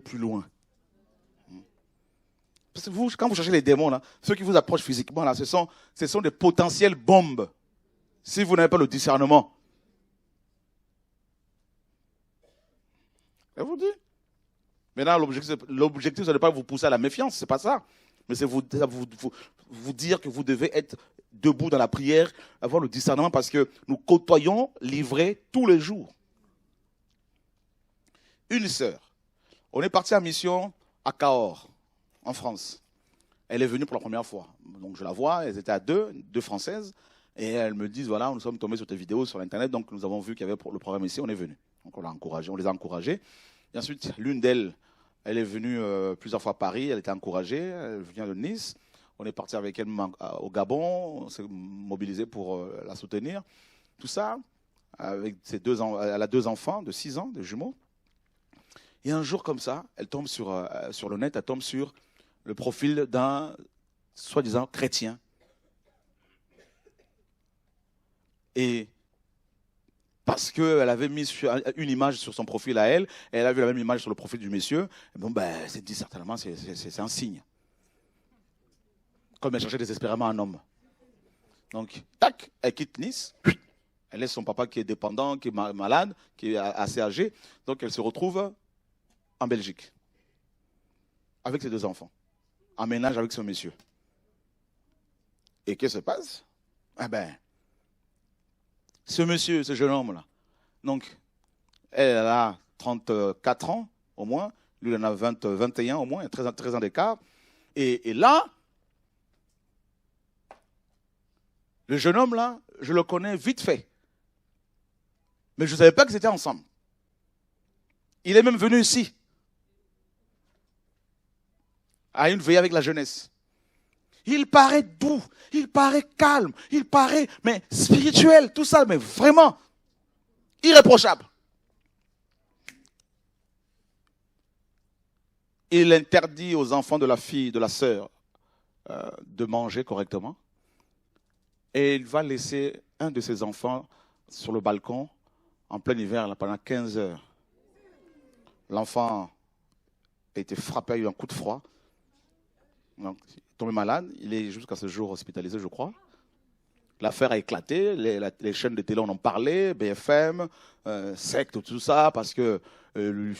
plus loin. Parce que vous, quand vous cherchez les démons, là, ceux qui vous approchent physiquement, là, ce sont des potentielles bombes. Si vous n'avez pas le discernement. Je vous dis. Maintenant, l'objectif, ce n'est pas vous pousser à la méfiance, c'est pas ça. Mais c'est vous dire que vous devez être debout dans la prière, avoir le discernement, parce que nous côtoyons livrés tous les jours. Une sœur, on est parti en mission à Cahors, en France. Elle est venue pour la première fois. Donc je la vois, elles étaient à deux Françaises, et elles me disent, voilà, nous sommes tombés sur tes vidéos sur Internet, donc nous avons vu qu'il y avait le programme ici, on est venu. Donc on les a encouragées. Et ensuite, l'une d'elles, elle est venue plusieurs fois à Paris, elle était encouragée, elle vient de Nice. On est parti avec elle au Gabon, on s'est mobilisé pour la soutenir. Tout ça, avec elle a 2 enfants de 6 ans, des jumeaux. Et un jour comme ça, elle tombe sur le net, elle tombe sur le profil d'un soi-disant chrétien. Et parce qu'elle avait mis une image sur son profil à elle, et elle a vu la même image sur le profil du monsieur, et bon, ben, elle s'est dit certainement, c'est un signe. Comme elle cherchait désespérément un homme. Donc, tac, elle quitte Nice, elle laisse son papa qui est dépendant, qui est malade, qui est assez âgé, donc elle se retrouve en Belgique, avec ses 2 enfants, en ménage avec ce monsieur. Et qu'est-ce qui se passe? Eh ben, ce monsieur, ce jeune homme-là, donc, elle a 34 ans au moins, lui il en a 21 au moins, il y a 13 ans d'écart. Et là, le jeune homme-là, je le connais vite fait. Mais je ne savais pas qu'ils étaient ensemble. Il est même venu ici, à une veillée avec la jeunesse. Il paraît doux, il paraît calme, il paraît mais spirituel, tout ça, mais vraiment irréprochable. Il interdit aux enfants de la fille, de la sœur, de manger correctement. Et il va laisser un de ses enfants sur le balcon en plein hiver là, pendant 15 heures. L'enfant a été frappé, a eu un coup de froid. Donc, il est tombé malade. Il est jusqu'à ce jour hospitalisé, je crois. L'affaire a éclaté. Les chaînes de télé en ont parlé, BFM, secte, tout ça, parce que lui,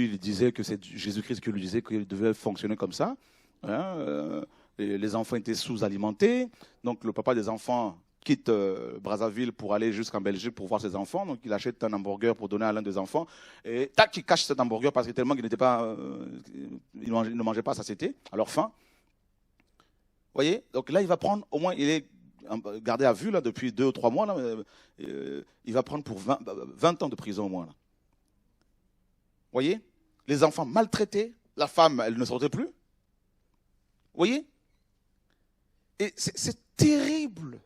il disait que c'est Jésus-Christ qui lui disait qu'il devait fonctionner comme ça. Hein, les enfants étaient sous-alimentés. Donc, le papa des enfants quitte Brazzaville pour aller jusqu'en Belgique pour voir ses enfants. Donc, il achète un hamburger pour donner à l'un des enfants. Et tac, il cache cet hamburger parce que tellement qu'il n'était pas, il ne mangeait pas à satiété, à leur faim. Vous voyez? Donc là, il va prendre, au moins, il est gardé à vue là, depuis 2 ou 3 mois. Là, il va prendre pour 20 ans de prison au moins. Là. Vous voyez? Les enfants maltraités, la femme, elle ne sortait plus. Vous voyez? Et c'est terrible.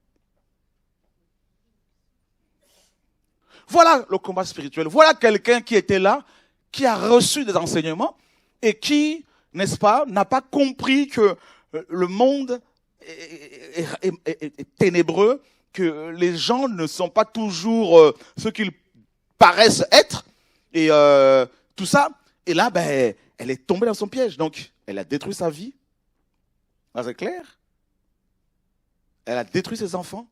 Voilà le combat spirituel. Voilà quelqu'un qui était là, qui a reçu des enseignements et qui, n'est-ce pas, n'a pas compris que le monde est ténébreux, que les gens ne sont pas toujours ce qu'ils paraissent être, et tout ça. Et là, ben, elle est tombée dans son piège. Donc, elle a détruit sa vie. C'est clair. Elle a détruit ses enfants.